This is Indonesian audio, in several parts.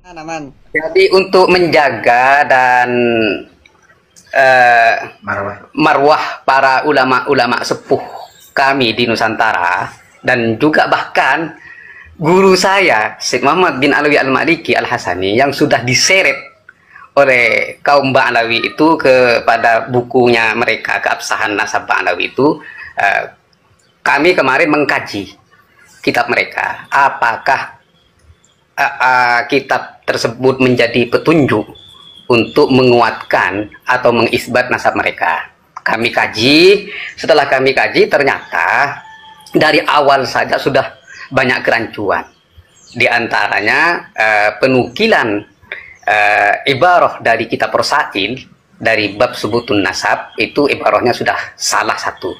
Aman. Jadi untuk menjaga dan marwah para ulama-ulama sepuh kami di Nusantara, dan juga bahkan guru saya Syekh Muhammad bin Alawi Al-Maliki Al-Hasani yang sudah diseret oleh kaum Ba'alawi itu kepada bukunya mereka, keabsahan nasab Ba'alawi itu, kami kemarin mengkaji kitab mereka, apakah kitab tersebut menjadi petunjuk untuk menguatkan atau mengisbat nasab mereka. Kami kaji, setelah kami kaji ternyata dari awal saja sudah banyak kerancuan. Di antaranya penukilan ibarah dari kitab Rasail dari bab subutun nasab, itu ibarahnya sudah salah satu.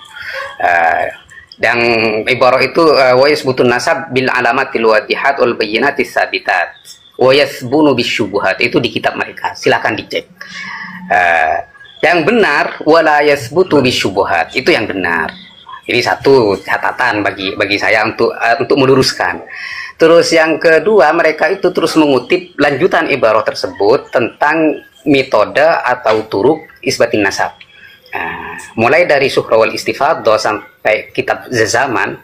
Dan ibarah itu wa yasbutun nasab bil alamatil wadihat wal bayyinatis sabitat wa yasbunu bisyubuhat, itu di kitab mereka, silahkan dicek. Yang benar wala yasbutu bisyubuhat, itu yang benar. Ini satu catatan bagi saya untuk meluruskan. Terus yang kedua, mereka itu terus mengutip lanjutan ibarah tersebut tentang metode atau turuk isbatin nasab. Mulai dari Suhra wal Istifadah sampai kitab Zaman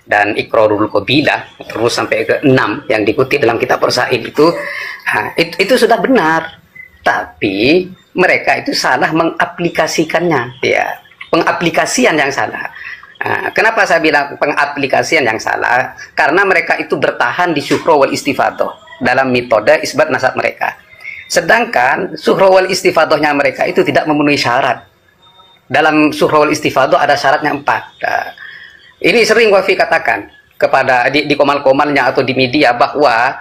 dan Iqrarul Qabilah, terus sampai ke 6 yang dikutip dalam kitab Rasail itu sudah benar, tapi mereka itu salah mengaplikasikannya, ya, pengaplikasian yang salah. Kenapa saya bilang pengaplikasian yang salah? Karena mereka itu bertahan di Suhra wal Istifadah dalam metode isbat nasab mereka, sedangkan Suhra wal Istifadahnya mereka itu tidak memenuhi syarat. Dalam Suhra wal Istifadah ada syaratnya 4. Ini sering Wafi katakan kepada di komal-komalnya atau di media bahwa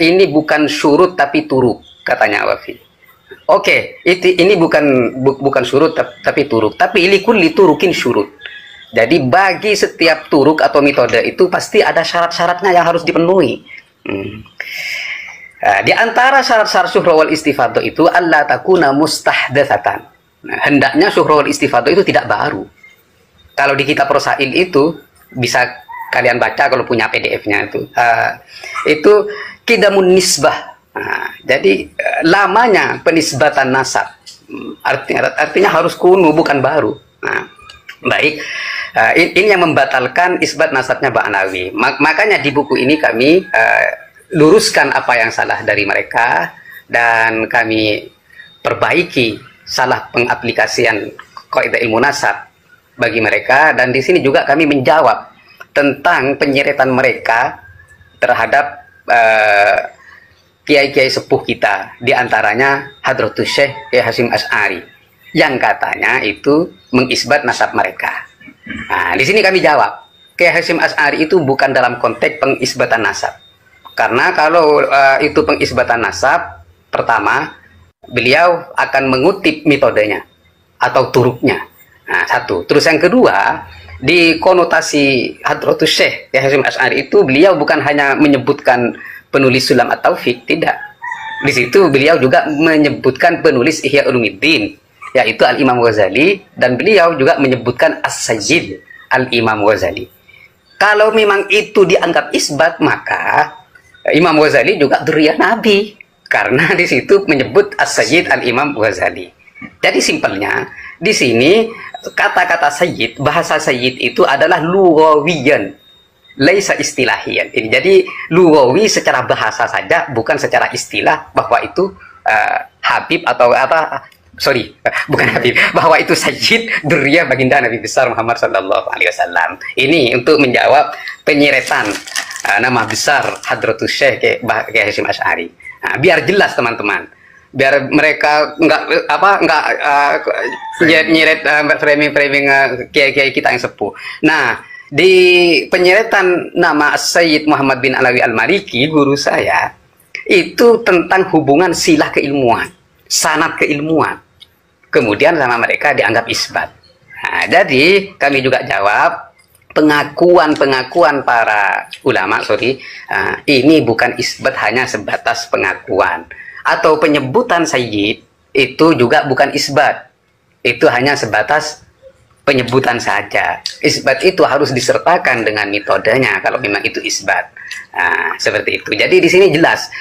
ini bukan syurut tapi turuk, katanya Wafi. Oke, ini bukan surut tapi turuk, tapi likulli turukin syurut. Jadi bagi setiap turuk atau metode itu pasti ada syarat-syaratnya yang harus dipenuhi. Di antara syarat-syarat Suhra wal Istifadah itu alla takuna mustahdatsatan. Hendaknya Suhra wal Istifadah itu tidak baru. Kalau di kitab Rasail itu bisa kalian baca kalau punya PDF-nya itu kidamun nisbah. Jadi lamanya penisbatan nasab, artinya harus kuno, bukan baru. Baik, ini yang membatalkan isbat nasabnya Ba'alawi. Makanya di buku ini kami luruskan apa yang salah dari mereka dan kami perbaiki salah pengaplikasian kaidah ilmu nasab bagi mereka, dan di sini juga kami menjawab tentang penyeretan mereka terhadap kiai-kiai sepuh kita, di antaranya Hadratus Syekh Kiai Hasyim Asy'ari yang katanya itu mengisbat nasab mereka. Di sini kami jawab, Kiai Hasyim Asy'ari itu bukan dalam konteks pengisbatan nasab. Karena kalau itu pengisbatan nasab, pertama beliau akan mengutip metodenya atau turuknya. Satu. Terus yang kedua, di konotasi Hadratus Syekh Kiai Hasyim Asy'ari itu beliau bukan hanya menyebutkan penulis Sulam At-Taufiq, tidak. Di situ beliau juga menyebutkan penulis Ihya Ulumuddin, yaitu Al-Imam Ghazali, dan beliau juga menyebutkan As-Sayyid Al-Imam Ghazali. Kalau memang itu dianggap isbat, maka Imam Ghazali juga dzurriyyah Nabi, karena di situ menyebut As-Sayyid Al-Imam Ghazali. Jadi simpelnya di sini kata-kata sayyid, bahasa sayyid itu adalah lughawiyan, laisa istilahiyan. Ini jadi lughawi secara bahasa saja, bukan secara istilah bahwa itu Habib atau bukan Habib, bahwa itu sayyid dzurriyyah baginda Nabi besar Muhammad sallallahu alaihi wasallam. Ini untuk menjawab penyeretan nama besar Hadratus Syekh Kiai Hasyim Asy'ari. Biar jelas teman-teman, biar mereka nggak nyeret framing kiai-kiai kita yang sepuh. Nah, di penyeretan nama Sayyid Muhammad bin Alawi Al-Maliki, guru saya, itu tentang hubungan silah keilmuan, sanad keilmuan. Kemudian sama mereka dianggap isbat. Jadi kami juga jawab, pengakuan para ulama, ini bukan isbat hanya sebatas pengakuan. Atau penyebutan sayyid itu juga bukan isbat, itu hanya sebatas penyebutan saja. Isbat itu harus disertakan dengan metodenya kalau memang itu isbat. Seperti itu. Jadi di sini jelas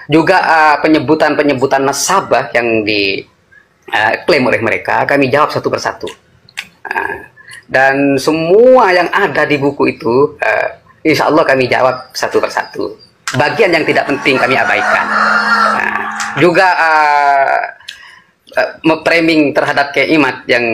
juga penyebutan-penyebutan nasabah yang diklaim oleh mereka kami jawab satu persatu. Dan semua yang ada di buku itu insya Allah kami jawab satu persatu. Bagian yang tidak penting kami abaikan. Juga framing terhadap Kiai yang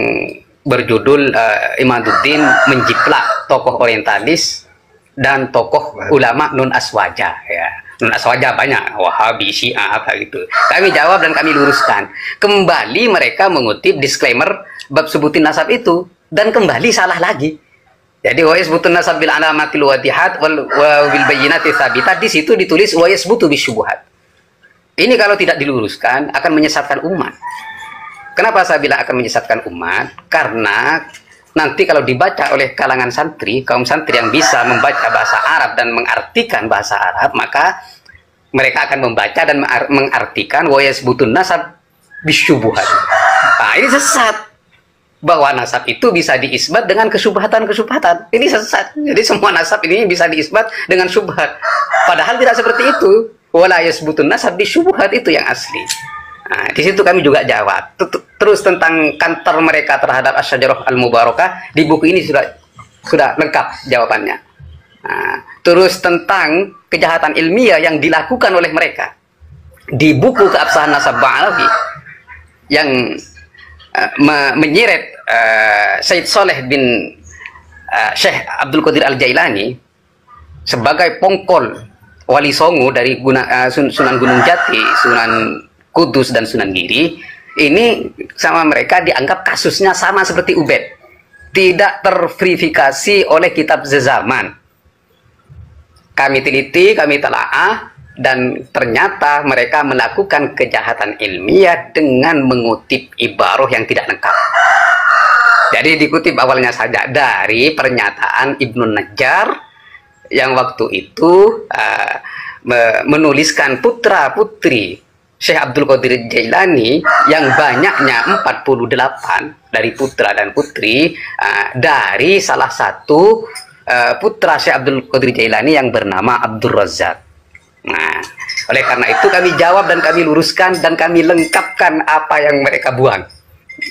berjudul Imaduddin menjiplak tokoh orientalis dan tokoh ulama non aswaja, ya. Non aswaja banyak, Wahabi, Syiah, apa gitu. Kami jawab dan kami luruskan. Kembali mereka mengutip disclaimer bab sebutin nasab itu dan kembali salah lagi. Jadi wa yasbutun nasab bil alamatil wadihat wal bil bayyinati tsabitat, di situ ditulis wa yasbutu bisyubuhat. Ini kalau tidak diluruskan akan menyesatkan umat. Kenapa saya bilang akan menyesatkan umat? Karena nanti kalau dibaca oleh kalangan santri, kaum santri yang bisa membaca bahasa Arab dan mengartikan bahasa Arab, maka mereka akan membaca dan mengartikan wa yasbutun nasab bisyubuhat. Nah, ini sesat. Bahwa nasab itu bisa diisbat dengan kesubhatan-kesubhatan. Ini sesat. Jadi semua nasab ini bisa diisbat dengan subhat. Padahal tidak seperti itu. Wala yasbutun nasab bisyubuhat, itu yang asli. Nah, di situ kami juga jawab. Terus tentang kantor mereka terhadap Asy-Syajarah Al-Mubarakah, di buku ini sudah lengkap jawabannya. Nah, terus tentang kejahatan ilmiah yang dilakukan oleh mereka di buku Keabsahan Nasab Ba'alawi yang menyeret Sayyid Saleh bin Syekh Abdul Qadir Al-Jailani sebagai pongkol wali songo dari Sunan Gunung Jati, Sunan Kudus dan Sunan Giri. Ini sama mereka dianggap kasusnya sama seperti Ubed, tidak terverifikasi oleh kitab sezaman. Kami teliti, kami telaah, dan ternyata mereka melakukan kejahatan ilmiah dengan mengutip ibarah yang tidak lengkap. Jadi dikutip awalnya saja dari pernyataan Ibnu Najjar yang waktu itu menuliskan putra-putri Syekh Abdul Qadir Jailani yang banyaknya 48 dari putra dan putri dari salah satu putra Syekh Abdul Qadir Jailani yang bernama Abdul Razak. Nah, oleh karena itu kami jawab dan kami luruskan dan kami lengkapkan apa yang mereka buang.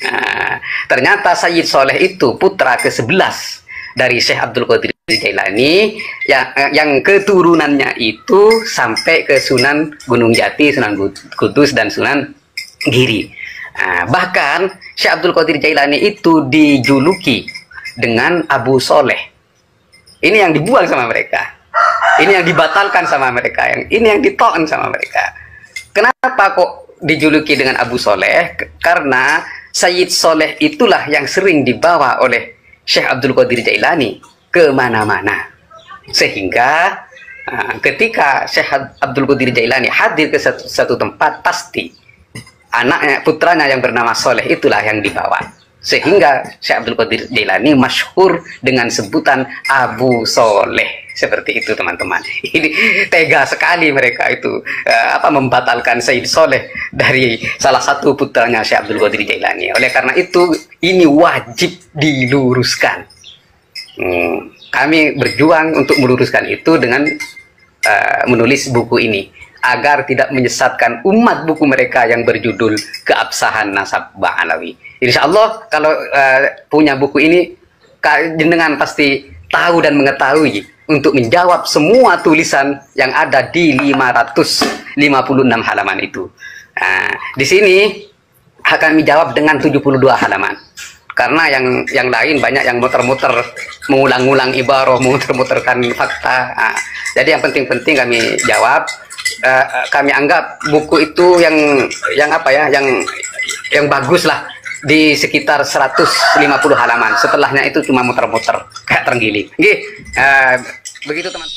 Nah, ternyata Sayyid Soleh itu putra ke-11 dari Syekh Abdul Qadir Jailani yang keturunannya itu sampai ke Sunan Gunung Jati, Sunan Kudus dan Sunan Giri. Nah, bahkan Syekh Abdul Qadir Jailani itu dijuluki dengan Abu Soleh. Ini yang dibuang sama mereka. Ini yang dibatalkan sama mereka, ini yang ditoan sama mereka. Kenapa kok dijuluki dengan Abu Soleh? Karena Sayyid Soleh itulah yang sering dibawa oleh Syekh Abdul Qadir Jailani kemana-mana. Sehingga ketika Syekh Abdul Qadir Jailani hadir ke satu tempat, pasti anaknya, putranya yang bernama Soleh itulah yang dibawa. Sehingga Syekh Abdul Qadir Jailani masyhur dengan sebutan Abu Soleh. Seperti itu teman-teman. Ini tega sekali mereka itu membatalkan Sayyid Soleh dari salah satu putranya Syekh Abdul Qadir Jailani. Oleh karena itu ini wajib diluruskan. Kami berjuang untuk meluruskan itu dengan menulis buku ini agar tidak menyesatkan umat. Buku mereka yang berjudul Keabsahan Nasab Ba'alawi. Insya Allah kalau punya buku ini jenengan pasti tahu dan mengetahui untuk menjawab semua tulisan yang ada di 556 halaman itu. Nah, di sini akan dijawab dengan 72 halaman. Karena yang lain banyak yang muter-muter, mengulang-ulang ibarah, muter-muterkan fakta. Nah, jadi yang penting-penting kami jawab. Kami anggap buku itu yang bagus lah di sekitar 150 halaman. Setelahnya itu cuma muter-muter kayak terenggiling. Begitu teman.